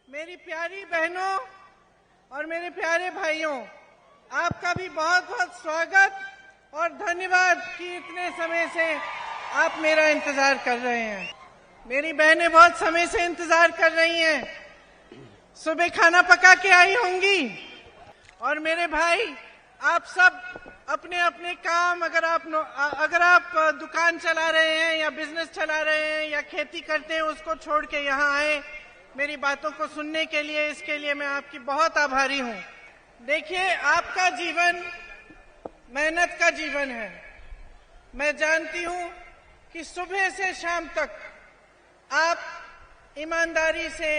मेरी प्यारी बहनों और मेरे प्यारे भाइयों, आपका भी बहुत बहुत स्वागत और धन्यवाद कि इतने समय से आप मेरा इंतजार कर रहे हैं। मेरी बहनें बहुत समय से इंतजार कर रही हैं, सुबह खाना पका के आई होंगी। और मेरे भाई, आप सब अपने अपने काम, अगर आप दुकान चला रहे हैं या बिजनेस चला रहे हैं या खेती करते हैं, उसको छोड़ के यहाँ आए मेरी बातों को सुनने के लिए। इसके लिए मैं आपकी बहुत आभारी हूँ। देखिए, आपका जीवन मेहनत का जीवन है। मैं जानती हूँ कि सुबह से शाम तक आप ईमानदारी से,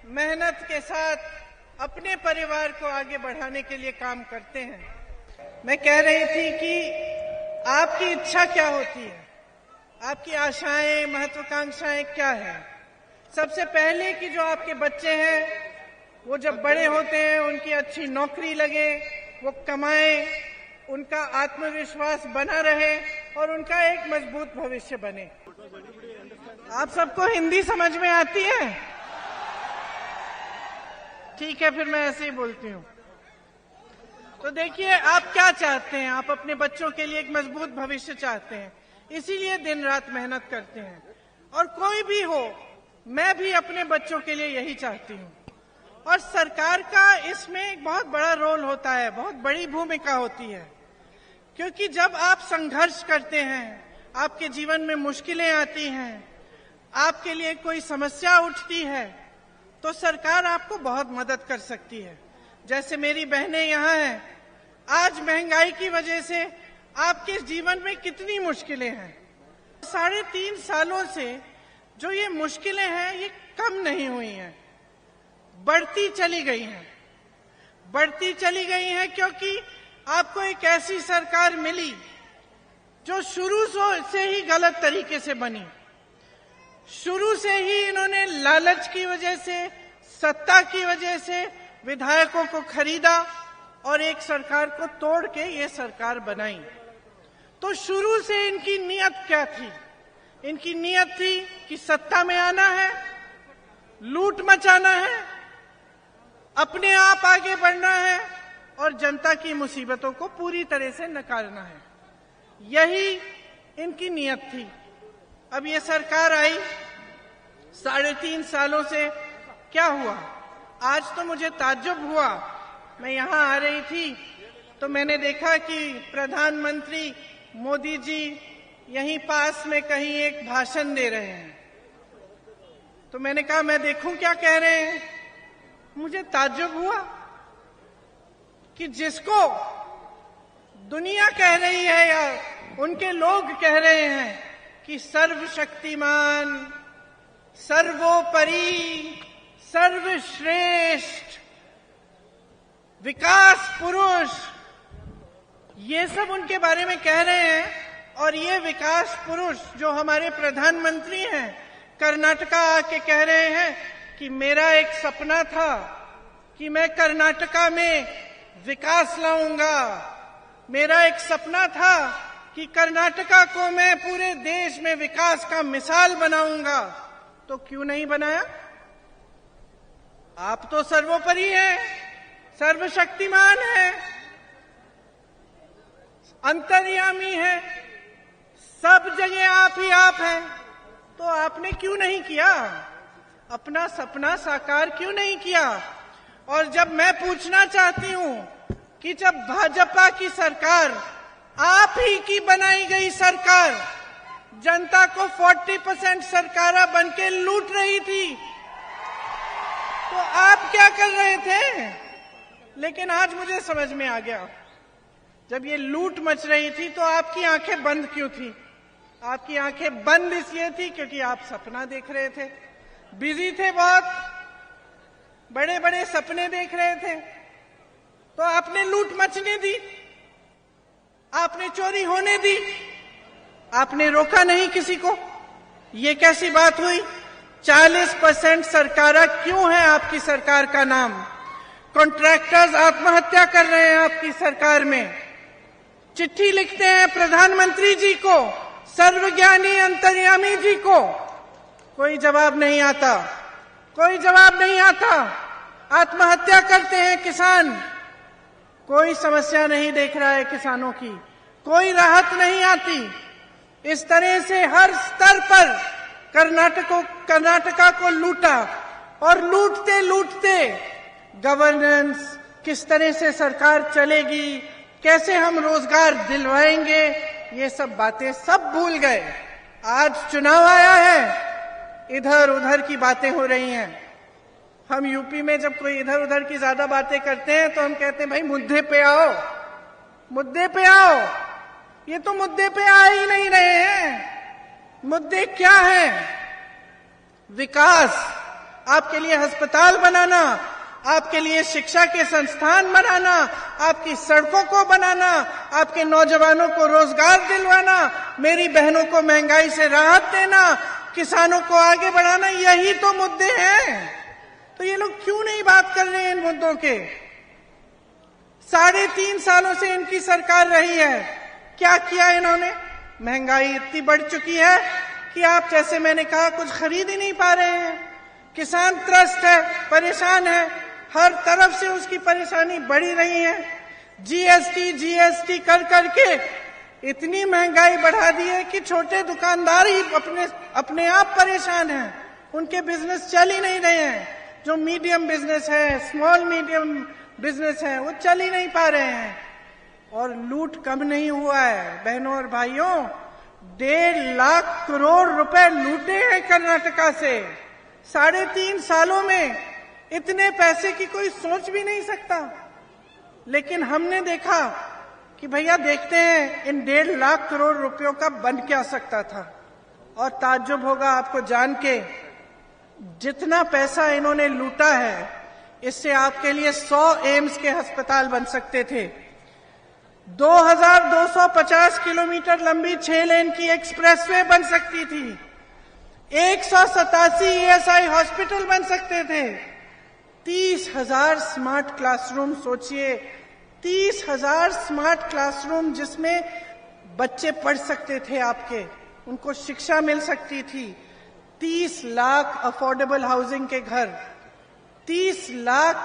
मेहनत के साथ अपने परिवार को आगे बढ़ाने के लिए काम करते हैं। मैं कह रही थी कि आपकी इच्छा क्या होती है, आपकी आशाएं, महत्वाकांक्षाएं क्या है। सबसे पहले कि जो आपके बच्चे हैं वो जब बड़े होते हैं, उनकी अच्छी नौकरी लगे, वो कमाएं, उनका आत्मविश्वास बना रहे और उनका एक मजबूत भविष्य बने। आप सबको हिंदी समझ में आती है? ठीक है, फिर मैं ऐसे ही बोलती हूँ। तो देखिए, आप क्या चाहते हैं? आप अपने बच्चों के लिए एक मजबूत भविष्य चाहते हैं, इसीलिए दिन रात मेहनत करते हैं। और कोई भी हो, मैं भी अपने बच्चों के लिए यही चाहती हूँ। और सरकार का इसमें एक बहुत बड़ा रोल होता है, बहुत बड़ी भूमिका होती है। क्योंकि जब आप संघर्ष करते हैं, आपके जीवन में मुश्किलें आती हैं, आपके लिए कोई समस्या उठती है, तो सरकार आपको बहुत मदद कर सकती है। जैसे मेरी बहनें यहाँ हैं, आज महंगाई की वजह से आपके जीवन में कितनी मुश्किलें हैं। 3.5 सालों से जो ये मुश्किलें हैं, ये कम नहीं हुई हैं, बढ़ती चली गई हैं। बढ़ती चली गई हैं क्योंकि आपको एक ऐसी सरकार मिली जो शुरू से ही गलत तरीके से बनी। शुरू से ही इन्होंने लालच की वजह से, सत्ता की वजह से विधायकों को खरीदा और एक सरकार को तोड़ के ये सरकार बनाई। तो शुरू से इनकी नीयत क्या थी? इनकी नीयत थी कि सत्ता में आना है, लूट मचाना है, अपने आप आगे बढ़ना है और जनता की मुसीबतों को पूरी तरह से नकारना है। यही इनकी नीयत थी। अब ये सरकार आई, 3.5 सालों से क्या हुआ? आज तो मुझे ताज्जुब हुआ। मैं यहाँ आ रही थी तो मैंने देखा कि प्रधानमंत्री मोदी जी यहीं पास में कहीं एक भाषण दे रहे हैं। तो मैंने कहा, मैं देखूं क्या कह रहे हैं। मुझे ताज्जुब हुआ कि जिसको दुनिया कह रही है या उनके लोग कह रहे हैं कि सर्वशक्तिमान, सर्वोपरि, सर्वश्रेष्ठ, विकास पुरुष, ये सब उनके बारे में कह रहे हैं। और ये विकास पुरुष जो हमारे प्रधानमंत्री हैं, कर्नाटका आके कह रहे हैं कि मेरा एक सपना था कि मैं कर्नाटका में विकास लाऊंगा। मेरा एक सपना था कि कर्नाटका को मैं पूरे देश में विकास का मिसाल बनाऊंगा। तो क्यों नहीं बनाया? आप तो सर्वोपरि हैं, सर्वशक्तिमान हैं, अंतर्यामी हैं, सब जगह आप ही आप हैं। तो आपने क्यों नहीं किया? अपना सपना साकार क्यों नहीं किया? और जब मैं पूछना चाहती हूं कि जब भाजपा की सरकार, आप ही की बनाई गई सरकार, जनता को 40% सरकारा बन के लूट रही थी, तो आप क्या कर रहे थे? लेकिन आज मुझे समझ में आ गया, जब ये लूट मच रही थी तो आपकी आंखें बंद क्यों थी? आपकी आंखें बंद इसलिए थी क्योंकि आप सपना देख रहे थे, बिजी थे, बहुत बड़े बड़े सपने देख रहे थे। तो आपने लूट मचने दी, आपने चोरी होने दी, आपने रोका नहीं किसी को। ये कैसी बात हुई? 40% सरकारा क्यों है आपकी सरकार का नाम? कॉन्ट्रैक्टर्स आत्महत्या कर रहे हैं आपकी सरकार में। चिट्ठी लिखते हैं प्रधानमंत्री जी को, सर्वज्ञानी अंतर्यामी जी को, कोई जवाब नहीं आता। कोई जवाब नहीं आता। आत्महत्या करते हैं किसान, कोई समस्या नहीं देख रहा है किसानों की, कोई राहत नहीं आती। इस तरह से हर स्तर पर कर्नाटका को लूटा, और लूटते लूटते गवर्नेंस, किस तरह से सरकार चलेगी, कैसे हम रोजगार दिलवाएंगे, ये सब बातें सब भूल गए। आज चुनाव आया है, इधर उधर की बातें हो रही हैं। हम यूपी में जब कोई इधर उधर की ज्यादा बातें करते हैं तो हम कहते हैं भाई मुद्दे पे आओ, मुद्दे पे आओ। ये तो मुद्दे पे आ ही नहीं रहे हैं। मुद्दे क्या हैं? विकास, आपके लिए अस्पताल बनाना, आपके लिए शिक्षा के संस्थान बनाना, आपकी सड़कों को बनाना, आपके नौजवानों को रोजगार दिलवाना, मेरी बहनों को महंगाई से राहत देना, किसानों को आगे बढ़ाना, यही तो मुद्दे हैं। तो ये लोग क्यों नहीं बात कर रहे हैं इन मुद्दों के? 3.5 सालों से इनकी सरकार रही है, क्या किया इन्होंने? महंगाई इतनी बढ़ चुकी है कि आप, जैसे मैंने कहा, कुछ खरीद ही नहीं पा रहे हैं। किसान त्रस्त है, परेशान है, हर तरफ से उसकी परेशानी बढ़ी रही है। जीएसटी कर करके इतनी महंगाई बढ़ा दी है कि छोटे दुकानदार ही अपने आप परेशान हैं, उनके बिजनेस चल ही नहीं रहे हैं। जो मीडियम बिजनेस है, स्मॉल मीडियम बिजनेस है, वो चल ही नहीं पा रहे हैं। और लूट कम नहीं हुआ है बहनों और भाइयों, 1.5 लाख करोड़ रुपए लूटे हैं कर्नाटका से। 3.5 सालों में इतने पैसे की कोई सोच भी नहीं सकता। लेकिन हमने देखा कि भैया देखते हैं इन 1.5 लाख करोड़ रुपयों का बन क्या सकता था। और ताज्जुब होगा आपको जान के, जितना पैसा इन्होंने लूटा है, इससे आपके लिए 100 एम्स के अस्पताल बन सकते थे। 2250 किलोमीटर लंबी 6 लेन की एक्सप्रेसवे बन सकती थी। 187 ईएसआई हॉस्पिटल बन सकते थे। 30,000 स्मार्ट क्लासरूम, सोचिए 30,000 स्मार्ट क्लासरूम जिसमें बच्चे पढ़ सकते थे आपके, उनको शिक्षा मिल सकती थी। 30 लाख अफोर्डेबल हाउसिंग के घर, 30 लाख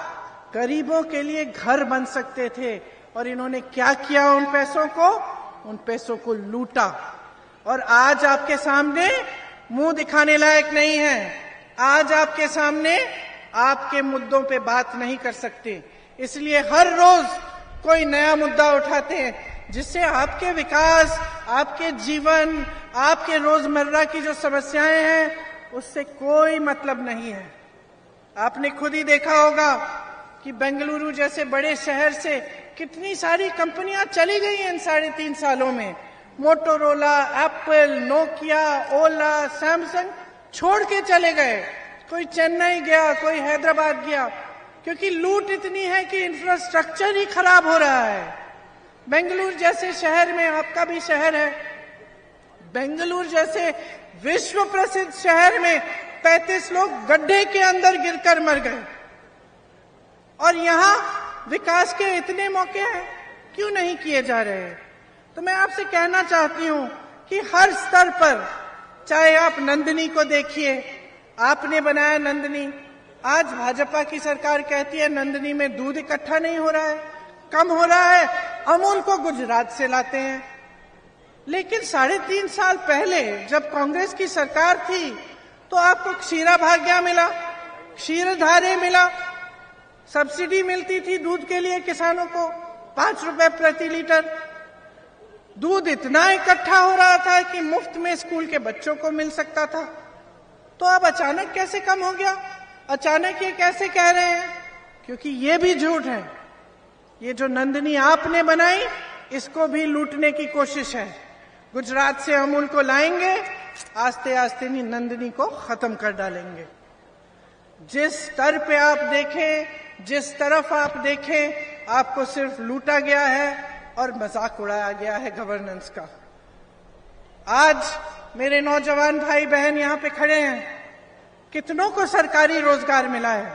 गरीबों के लिए घर बन सकते थे। और इन्होंने क्या किया? उन पैसों को लूटा। और आज आपके सामने मुंह दिखाने लायक नहीं है। आज आपके सामने आपके मुद्दों पे बात नहीं कर सकते। इसलिए हर रोज कोई नया मुद्दा उठाते हैं जिससे आपके विकास, आपके जीवन, आपके रोजमर्रा की जो समस्याएं हैं, उससे कोई मतलब नहीं है। आपने खुद ही देखा होगा कि बेंगलुरु जैसे बड़े शहर से कितनी सारी कंपनियां चली गई हैं इन 3.5 सालों में। मोटोरोला, एप्पल, नोकिया, ओला, सैमसंग छोड़ के चले गए। कोई चेन्नई गया, कोई हैदराबाद गया, क्योंकि लूट इतनी है कि इंफ्रास्ट्रक्चर ही खराब हो रहा है। बेंगलुरु जैसे शहर में, आपका भी शहर है, बेंगलुरु जैसे विश्व प्रसिद्ध शहर में 35 लोग गड्ढे के अंदर गिरकर मर गए। और यहां विकास के इतने मौके हैं, क्यों नहीं किए जा रहे? तो मैं आपसे कहना चाहती हूं कि हर स्तर पर, चाहे आप नंदिनी को देखिए, आपने बनाया नंदिनी। आज भाजपा की सरकार कहती है नंदिनी में दूध इकट्ठा नहीं हो रहा है, कम हो रहा है, अमूल को गुजरात से लाते हैं। लेकिन 3.5 साल पहले जब कांग्रेस की सरकार थी तो आपको क्षीरा भाग्य मिला, क्षीरधारे मिला, सब्सिडी मिलती थी दूध के लिए किसानों को 5 रुपए प्रति लीटर। दूध इतना इकट्ठा हो रहा था कि मुफ्त में स्कूल के बच्चों को मिल सकता था। तो अब अचानक कैसे कम हो गया? अचानक ये कैसे कह रहे हैं? क्योंकि ये भी झूठ है। ये जो नंदिनी आपने बनाई, इसको भी लूटने की कोशिश है। गुजरात से अमूल को लाएंगे, आस्ते आस्ते नंदिनी को खत्म कर डालेंगे। जिस स्तर पे आप देखें, जिस तरफ आप देखें, आपको सिर्फ लूटा गया है और मजाक उड़ाया गया है गवर्नेंस का। आज मेरे नौजवान भाई बहन यहां पे खड़े हैं, कितनों को सरकारी रोजगार मिला है?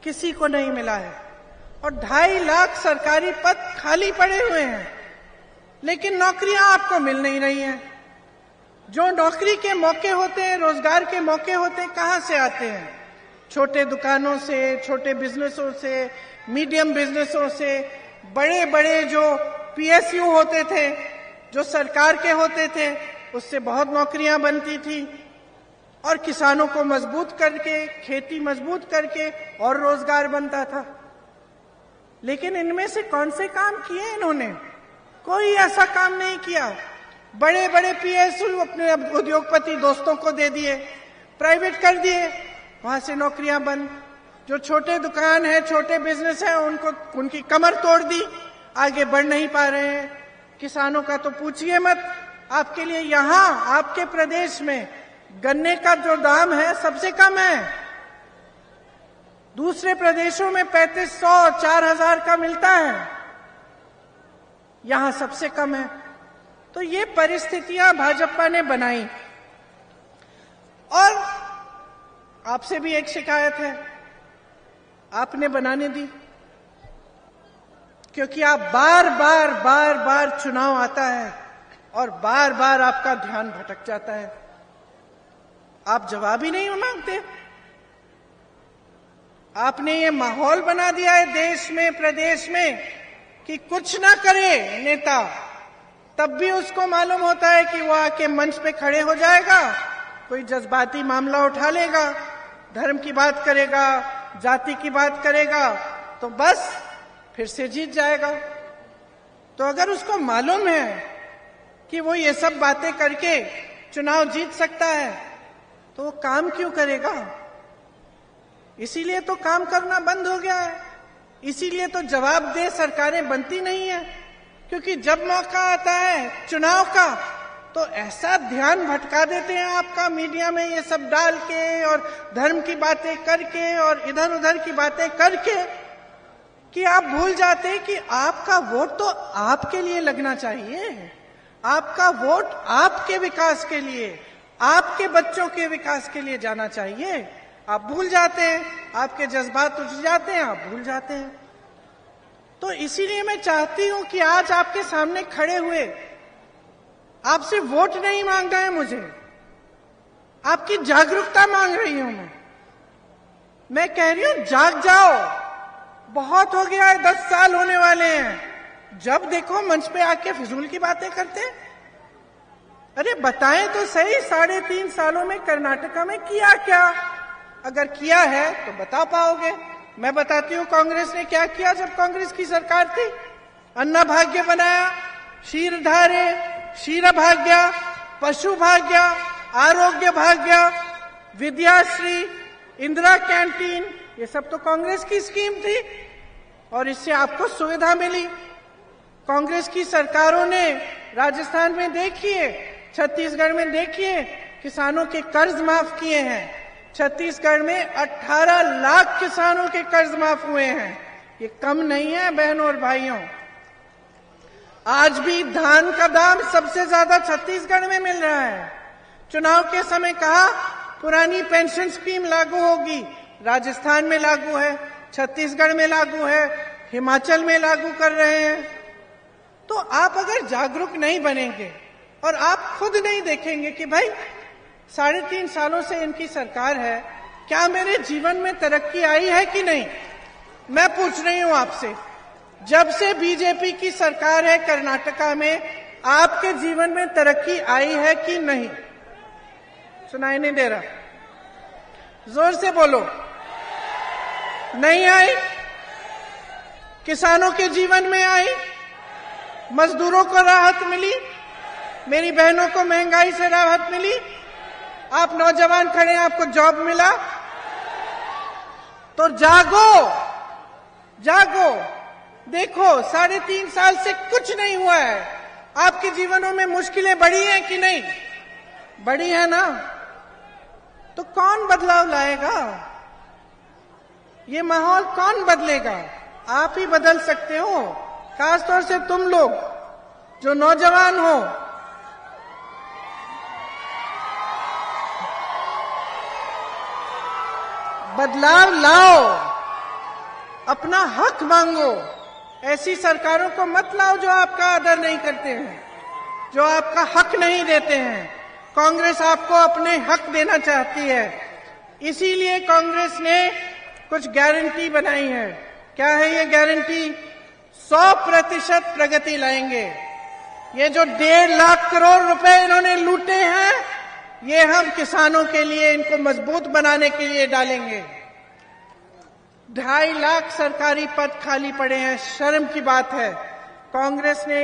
किसी को नहीं मिला है। और 2.5 लाख सरकारी पद खाली पड़े हुए हैं, लेकिन नौकरियां आपको मिल नहीं रही हैं। जो नौकरी के मौके होते हैं, रोजगार के मौके होते हैं, कहां से आते हैं? छोटे दुकानों से, छोटे बिजनेसों से, मीडियम बिजनेसों से, बड़े बड़े जो PSU होते थे, जो सरकार के होते थे, उससे बहुत नौकरियां बनती थी और किसानों को मजबूत करके, खेती मजबूत करके और रोजगार बनता था। लेकिन इनमें से कौन से काम किए इन्होंने? कोई ऐसा काम नहीं किया। बड़े बड़े PSU अपने उद्योगपति दोस्तों को दे दिए, प्राइवेट कर दिए, वहां से नौकरियां बंद। जो छोटे दुकान है, छोटे बिजनेस है, उनकी कमर तोड़ दी, आगे बढ़ नहीं पा रहे हैं। किसानों का तो पूछिए मत। आपके लिए यहां आपके प्रदेश में गन्ने का जो दाम है सबसे कम है। दूसरे प्रदेशों में 3500, 4000 का मिलता है, यहां सबसे कम है। तो ये परिस्थितियां भाजपा ने बनाई। और आपसे भी एक शिकायत है, आपने बनाने दी, क्योंकि आप बार बार चुनाव आता है और बार बार आपका ध्यान भटक जाता है। आप जवाब ही नहीं मांगते। आपने ये माहौल बना दिया है देश में, प्रदेश में, कि कुछ ना करे नेता, तब भी उसको मालूम होता है कि वो आके मंच पे खड़े हो जाएगा, कोई जज्बाती मामला उठा लेगा, धर्म की बात करेगा, जाति की बात करेगा, तो बस फिर से जीत जाएगा। तो अगर उसको मालूम है कि वो ये सब बातें करके चुनाव जीत सकता है, तो वो काम क्यों करेगा? इसीलिए तो काम करना बंद हो गया है। इसीलिए तो जवाबदेह सरकारें बनती नहीं है, क्योंकि जब मौका आता है चुनाव का, तो ऐसा ध्यान भटका देते हैं आपका मीडिया में ये सब डाल के और धर्म की बातें करके और इधर उधर की बातें करके, कि आप भूल जाते हैं कि आपका वोट तो आपके लिए लगना चाहिए। आपका वोट आपके विकास के लिए, आपके बच्चों के विकास के लिए जाना चाहिए। आप भूल जाते हैं, आपके जज्बात उठ जाते हैं, आप भूल जाते हैं। तो इसीलिए मैं चाहती हूं कि आज आपके सामने खड़े हुए, आपसे वोट नहीं मांगना है मुझे, आपकी जागरूकता मांग रही हूं मैं कह रही हूं जाग जाओ। बहुत हो गया है, 10 साल होने वाले हैं, जब देखो मंच पे आके फिजूल की बातें करते हैं। अरे बताएं तो सही, 3.5 सालों में कर्नाटका में किया क्या? अगर किया है तो बता पाओगे। मैं बताती हूँ कांग्रेस ने क्या किया जब कांग्रेस की सरकार थी। अन्ना भाग्य बनाया, क्षीरधारे, क्षीर भाग्य, पशु भाग्य, आरोग्य भाग्य, विद्याश्री, इंदिरा कैंटीन, ये सब तो कांग्रेस की स्कीम थी और इससे आपको सुविधा मिली। कांग्रेस की सरकारों ने राजस्थान में देखिए, छत्तीसगढ़ में देखिए, किसानों के कर्ज माफ किए हैं। छत्तीसगढ़ में 18 लाख किसानों के कर्ज माफ हुए हैं। ये कम नहीं है बहनों और भाइयों। आज भी धान का दाम सबसे ज्यादा छत्तीसगढ़ में मिल रहा है। चुनाव के समय कहा पुरानी पेंशन स्कीम लागू होगी, राजस्थान में लागू है, छत्तीसगढ़ में लागू है, हिमाचल में लागू कर रहे हैं। तो आप अगर जागरूक नहीं बनेंगे और आप खुद नहीं देखेंगे कि भाई 3.5 सालों से इनकी सरकार है, क्या मेरे जीवन में तरक्की आई है कि नहीं? मैं पूछ रही हूं आपसे, जब से बीजेपी की सरकार है कर्नाटका में, आपके जीवन में तरक्की आई है कि नहीं? सुनाई नहीं दे रहा, जोर से बोलो। नहीं आई? किसानों के जीवन में आई? मजदूरों को राहत मिली? मेरी बहनों को महंगाई से राहत मिली? आप नौजवान खड़े हैं, आपको जॉब मिला? तो जागो, जागो। देखो 3.5 साल से कुछ नहीं हुआ है। आपके जीवनों में मुश्किलें बढ़ी हैं कि नहीं? बढ़ी है ना? तो कौन बदलाव लाएगा? ये माहौल कौन बदलेगा? आप ही बदल सकते हो, खासतौर से तुम लोग जो नौजवान हो। बदलाव लाओ, अपना हक मांगो। ऐसी सरकारों को मत लाओ जो आपका आदर नहीं करते हैं, जो आपका हक नहीं देते हैं। कांग्रेस आपको अपने हक देना चाहती है। इसीलिए कांग्रेस ने कुछ गारंटी बनाई है। क्या है ये गारंटी? 100% प्रगति लाएंगे। ये जो 1.5 लाख करोड़ रुपए इन्होंने लूटे हैं, ये हम किसानों के लिए, इनको मजबूत बनाने के लिए डालेंगे। 2.5 लाख सरकारी पद खाली पड़े हैं, शर्म की बात है। कांग्रेस ने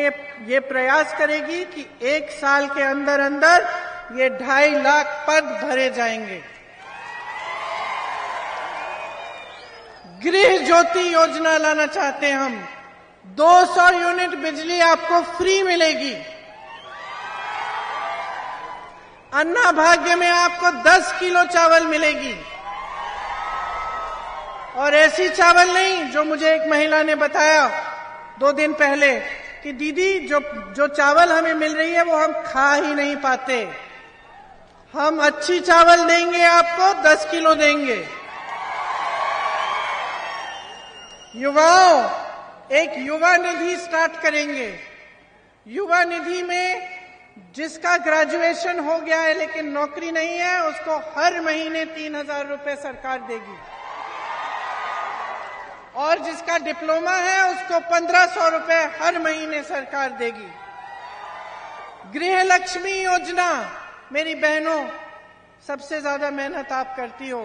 ये प्रयास करेगी कि 1 साल के अंदर अंदर ये 2.5 लाख पद भरे जाएंगे। गृह ज्योति योजना लाना चाहते हैं हम। 200 यूनिट बिजली आपको फ्री मिलेगी। अन्ना भाग्य में आपको 10 किलो चावल मिलेगी। और ऐसी चावल नहीं जो मुझे एक महिला ने बताया 2 दिन पहले कि दीदी जो चावल हमें मिल रही है वो हम खा ही नहीं पाते। हम अच्छी चावल देंगे, आपको 10 किलो देंगे। युवाओं, एक युवा निधि स्टार्ट करेंगे। युवा निधि में जिसका ग्रेजुएशन हो गया है लेकिन नौकरी नहीं है, उसको हर महीने 3,000 रुपए सरकार देगी। और जिसका डिप्लोमा है उसको 1,500 रुपए हर महीने सरकार देगी। गृह लक्ष्मी योजना, मेरी बहनों, सबसे ज्यादा मेहनत आप करती हो।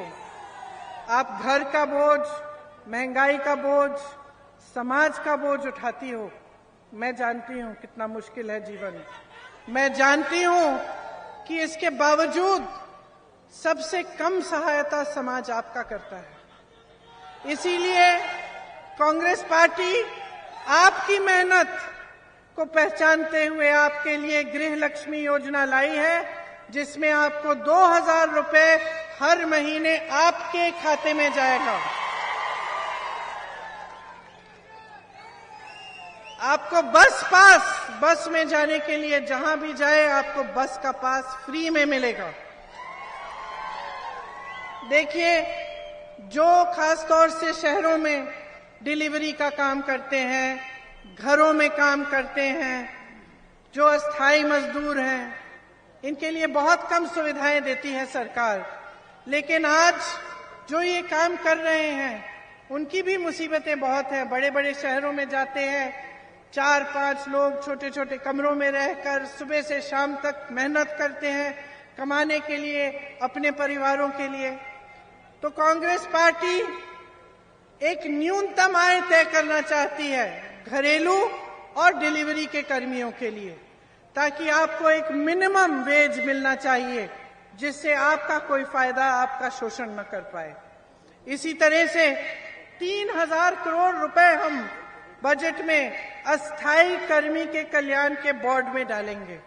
आप घर का बोझ, महंगाई का बोझ, समाज का बोझ उठाती हो। मैं जानती हूं कितना मुश्किल है जीवन। मैं जानती हूं कि इसके बावजूद सबसे कम सहायता समाज आपका करता है। इसीलिए कांग्रेस पार्टी आपकी मेहनत को पहचानते हुए आपके लिए गृह लक्ष्मी योजना लाई है, जिसमें आपको 2,000 रुपए हर महीने आपके खाते में जाएगा। आपको बस में जाने के लिए जहां भी जाए आपको बस का पास फ्री में मिलेगा। देखिए, जो खासतौर से शहरों में डिलीवरी का काम करते हैं, घरों में काम करते हैं, जो अस्थाई मजदूर हैं, इनके लिए बहुत कम सुविधाएं देती है सरकार। लेकिन आज जो ये काम कर रहे हैं उनकी भी मुसीबतें बहुत हैं। बड़े बड़े शहरों में जाते हैं, 4-5 लोग छोटे छोटे कमरों में रहकर सुबह से शाम तक मेहनत करते हैं कमाने के लिए, अपने परिवारों के लिए। तो कांग्रेस पार्टी एक न्यूनतम आय तय करना चाहती है घरेलू और डिलीवरी के कर्मियों के लिए, ताकि आपको एक मिनिमम वेज मिलना चाहिए, जिससे आपका कोई फायदा, आपका शोषण न कर पाए। इसी तरह से 3,000 करोड़ रुपए हम बजट में अस्थाई कर्मी के कल्याण के बोर्ड में डालेंगे।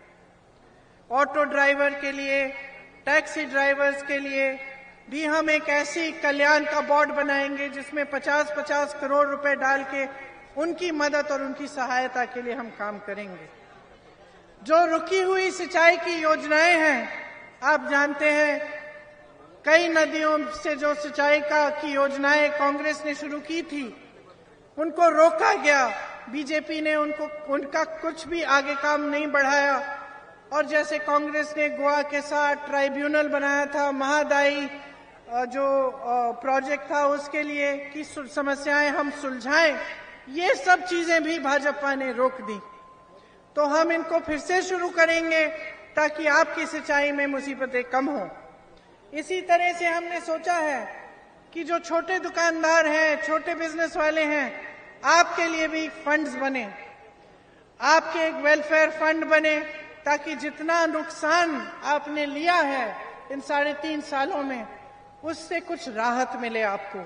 ऑटो ड्राइवर के लिए, टैक्सी ड्राइवर्स के लिए भी हम एक ऐसी कल्याण का बोर्ड बनाएंगे जिसमें 50-50 करोड़ रुपए डाल के उनकी मदद और उनकी सहायता के लिए हम काम करेंगे। जो रुकी हुई सिंचाई की योजनाएं हैं, आप जानते हैं कई नदियों से जो सिंचाई की योजनाएं कांग्रेस ने शुरू की थी, उनको रोका गया। बीजेपी ने उनका कुछ भी आगे काम नहीं बढ़ाया। और जैसे कांग्रेस ने गोवा के साथ ट्राइब्यूनल बनाया था, महादाई जो प्रोजेक्ट था उसके लिए कि समस्याएं हम सुलझाएं, ये सब चीजें भी भाजपा ने रोक दी। तो हम इनको फिर से शुरू करेंगे ताकि आपकी सिंचाई में मुसीबतें कम हो। इसी तरह से हमने सोचा है कि जो छोटे दुकानदार हैं, छोटे बिजनेस वाले हैं, आपके लिए भी फंड्स बने, आपके एक वेलफेयर फंड बने, ताकि जितना नुकसान आपने लिया है इन 3.5 सालों में, उससे कुछ राहत मिले आपको।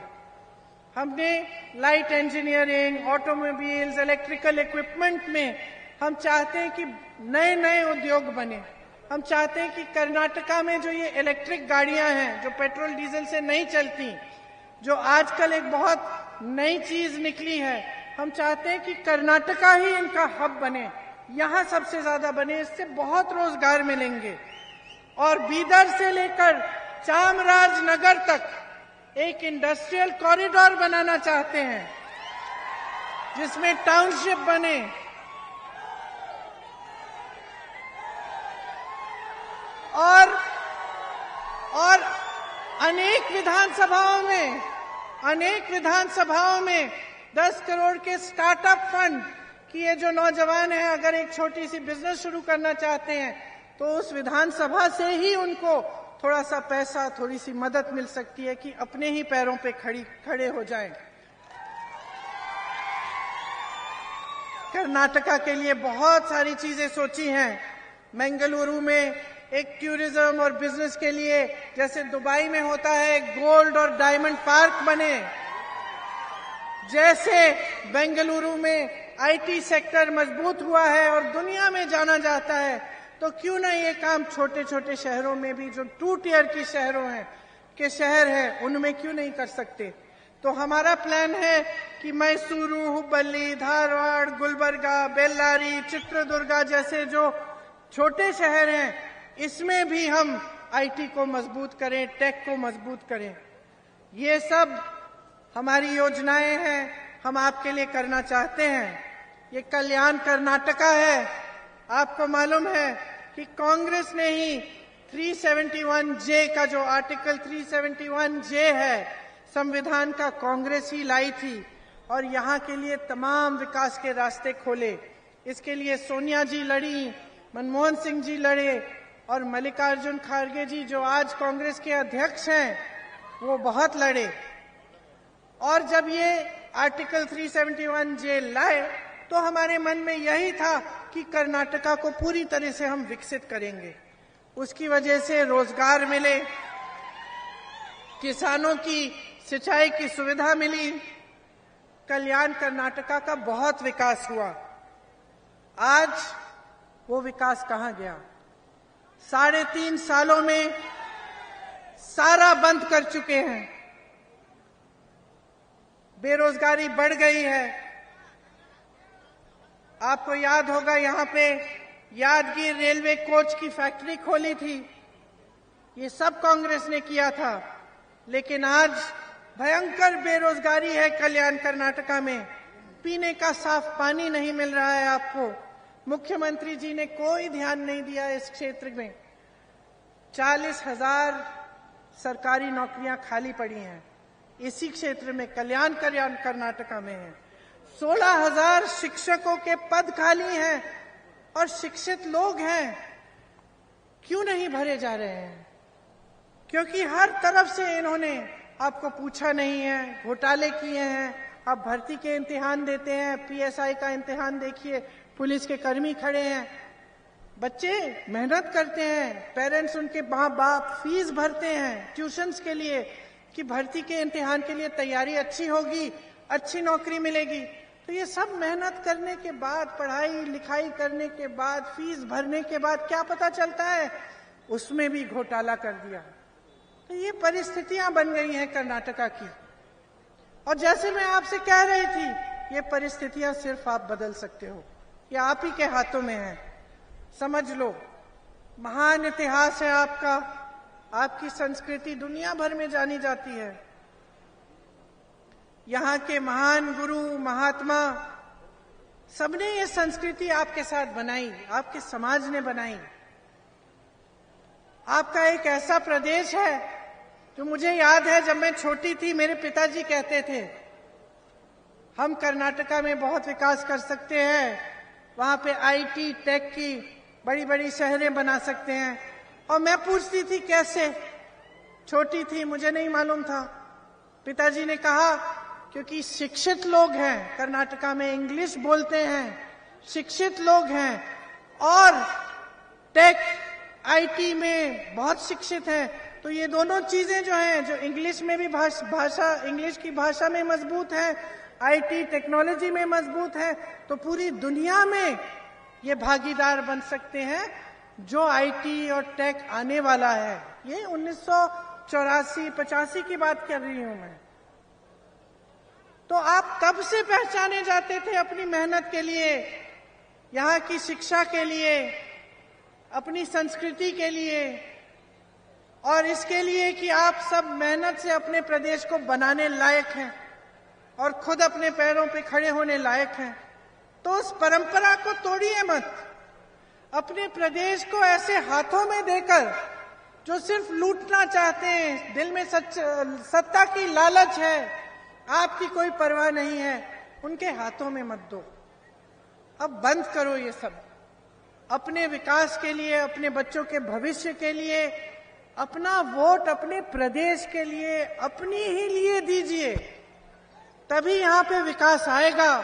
हमने light engineering, automobiles, electrical equipment में हम चाहते हैं कि नए नए उद्योग बने। हम चाहते हैं कि कर्नाटका में जो ये इलेक्ट्रिक गाड़ियां हैं, जो पेट्रोल डीजल से नहीं चलती, जो आजकल एक बहुत नई चीज निकली है, हम चाहते हैं कि कर्नाटका ही इनका हब बने, यहां सबसे ज्यादा बने, इससे बहुत रोजगार मिलेंगे। और बीदर से लेकर चामराजनगर तक एक इंडस्ट्रियल कॉरिडोर बनाना चाहते हैं, जिसमें टाउनशिप बने, और अनेक विधानसभाओं में 10 करोड़ के स्टार्टअप फंड कि ये जो नौजवान हैं अगर एक छोटी सी बिजनेस शुरू करना चाहते हैं तो उस विधानसभा से ही उनको थोड़ा सा पैसा, थोड़ी सी मदद मिल सकती है कि अपने ही पैरों पे खड़े हो जाएं। कर्नाटका के लिए बहुत सारी चीजें सोची हैं। बेंगलुरु में एक टूरिज्म और बिजनेस के लिए जैसे दुबई में होता है गोल्ड और डायमंड पार्क बने, जैसे बेंगलुरु में आईटी सेक्टर मजबूत हुआ है और दुनिया में जाना जाता है, तो क्यों ना ये काम छोटे छोटे शहरों में भी, जो 2 टियर की शहर हैं उनमें क्यों नहीं कर सकते। तो हमारा प्लान है कि मैसूरू, हुबली, धारवाड़, गुलबर्गा, बेल्लारी, चित्रदुर्गा जैसे जो छोटे शहर हैं इसमें भी हम आईटी को मजबूत करें, टेक को मजबूत करें। ये सब हमारी योजनाएं हैं, हम आपके लिए करना चाहते हैं। ये कल्याण कर्नाटका है। आपको मालूम है कि कांग्रेस ने ही 371J का जो आर्टिकल 371J है संविधान का, कांग्रेस ही लाई थी और यहाँ के लिए तमाम विकास के रास्ते खोले। इसके लिए सोनिया जी लड़ी, मनमोहन सिंह जी लड़े और मल्लिकार्जुन खड़गे जी जो आज कांग्रेस के अध्यक्ष हैं वो बहुत लड़े। और जब ये आर्टिकल 371J लाए तो हमारे मन में यही था कि कर्नाटका को पूरी तरह से हम विकसित करेंगे। उसकी वजह से रोजगार मिले, किसानों की सिंचाई की सुविधा मिली, कल्याण कर्नाटका का बहुत विकास हुआ। आज वो विकास कहां गया? 3.5 सालों में सारा बंद कर चुके हैं। बेरोजगारी बढ़ गई है। आपको याद होगा यहाँ पे यादगीर रेलवे कोच की फैक्ट्री खोली थी, ये सब कांग्रेस ने किया था। लेकिन आज भयंकर बेरोजगारी है कल्याण कर्नाटका में, पीने का साफ पानी नहीं मिल रहा है आपको। मुख्यमंत्री जी ने कोई ध्यान नहीं दिया इस क्षेत्र में। 40,000 सरकारी नौकरियां खाली पड़ी हैं इसी क्षेत्र में, कल्याण कर्नाटका में है। 16,000 शिक्षकों के पद खाली हैं और शिक्षित लोग हैं, क्यों नहीं भरे जा रहे हैं? क्योंकि हर तरफ से इन्होंने आपको पूछा नहीं है, घोटाले किए हैं। आप भर्ती के इम्तिहान देते हैं, PSI का इम्तिहान देखिए, पुलिस के कर्मी खड़े हैं, बच्चे मेहनत करते हैं, पेरेंट्स उनके माँ बाप फीस भरते हैं ट्यूशंस के लिए कि भर्ती के इम्तिहान के लिए तैयारी अच्छी होगी, अच्छी नौकरी मिलेगी। तो ये सब मेहनत करने के बाद, पढ़ाई लिखाई करने के बाद, फीस भरने के बाद क्या पता चलता है? उसमें भी घोटाला कर दिया। तो ये परिस्थितियां बन गई हैं कर्नाटका की। और जैसे मैं आपसे कह रही थी, ये परिस्थितियां सिर्फ आप बदल सकते हो, ये आप ही के हाथों में है। समझ लो, महान इतिहास है आपका, आपकी संस्कृति दुनिया भर में जानी जाती है। यहाँ के महान गुरु महात्मा सबने ये संस्कृति आपके साथ बनाई, आपके समाज ने बनाई। आपका एक ऐसा प्रदेश है जो मुझे याद है जब मैं छोटी थी मेरे पिताजी कहते थे हम कर्नाटका में बहुत विकास कर सकते हैं, वहां पे आईटी टेक की बड़ी बड़ी शहरें बना सकते हैं। और मैं पूछती थी कैसे, छोटी थी मुझे नहीं मालूम था। पिताजी ने कहा क्योंकि शिक्षित लोग हैं कर्नाटका में, इंग्लिश बोलते हैं, शिक्षित लोग हैं और टेक आईटी में बहुत शिक्षित हैं। तो ये दोनों चीजें जो हैं, जो इंग्लिश में भी भाषा इंग्लिश की भाषा में मजबूत है, आईटी टेक्नोलॉजी में मजबूत है, तो पूरी दुनिया में ये भागीदार बन सकते हैं जो आईटी और टेक आने वाला है। ये 1984-85 की बात कर रही हूं मैं। तो आप तब से पहचाने जाते थे अपनी मेहनत के लिए, यहाँ की शिक्षा के लिए, अपनी संस्कृति के लिए और इसके लिए कि आप सब मेहनत से अपने प्रदेश को बनाने लायक हैं और खुद अपने पैरों पे खड़े होने लायक हैं। तो उस परंपरा को तोड़िए मत। अपने प्रदेश को ऐसे हाथों में देकर जो सिर्फ लूटना चाहते हैं, दिल में सत्ता की लालच है, आपकी कोई परवाह नहीं है, उनके हाथों में मत दो। अब बंद करो ये सब। अपने विकास के लिए, अपने बच्चों के भविष्य के लिए, अपना वोट अपने प्रदेश के लिए, अपनी ही लिए दीजिए। तभी यहां पे विकास आएगा,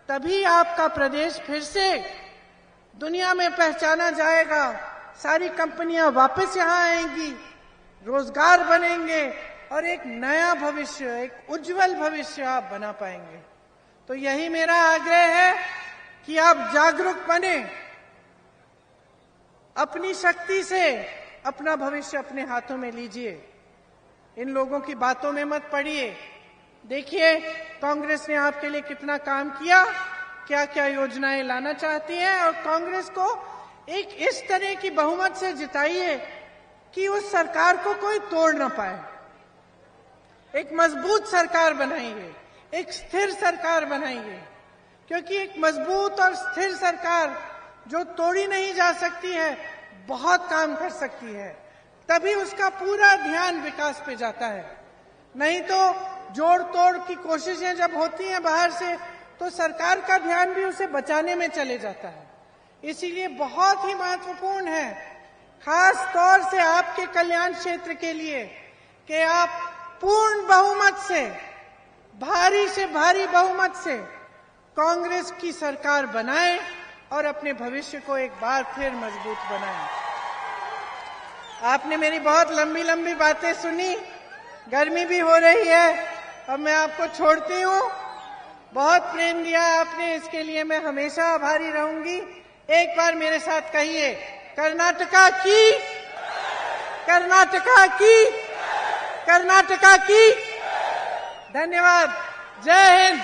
तभी आपका प्रदेश फिर से दुनिया में पहचाना जाएगा। सारी कंपनियां वापस यहां आएंगी, रोजगार बनेंगे और एक नया भविष्य, एक उज्जवल भविष्य आप बना पाएंगे। तो यही मेरा आग्रह है कि आप जागरूक बने, अपनी शक्ति से अपना भविष्य अपने हाथों में लीजिए। इन लोगों की बातों में मत पड़िए। देखिए कांग्रेस ने आपके लिए कितना काम किया, क्या क्या योजनाएं लाना चाहती है, और कांग्रेस को एक इस तरह की बहुमत से जिताइए कि उस सरकार को कोई तोड़ ना पाए। एक मजबूत सरकार बनाइए, एक स्थिर सरकार बनाइए, क्योंकि एक मजबूत और स्थिर सरकार जो तोड़ी नहीं जा सकती है, बहुत काम कर सकती है। तभी उसका पूरा ध्यान विकास पे जाता है। नहीं तो जोड़ तोड़ की कोशिशें जब होती हैं बाहर से, तो सरकार का ध्यान भी उसे बचाने में चले जाता है। इसीलिए बहुत ही महत्वपूर्ण है, खास तौर से आपके कल्याण क्षेत्र के लिए, कि आप पूर्ण बहुमत से, भारी से भारी बहुमत से कांग्रेस की सरकार बनाएं और अपने भविष्य को एक बार फिर मजबूत बनाएं। आपने मेरी बहुत लंबी लंबी बातें सुनी, गर्मी भी हो रही है, अब मैं आपको छोड़ती हूँ। बहुत प्रेम दिया आपने, इसके लिए मैं हमेशा आभारी रहूंगी। एक बार मेरे साथ कहिए, कर्नाटका की, कर्नाटका की, कर्नाटका की। धन्यवाद। जय हिंद।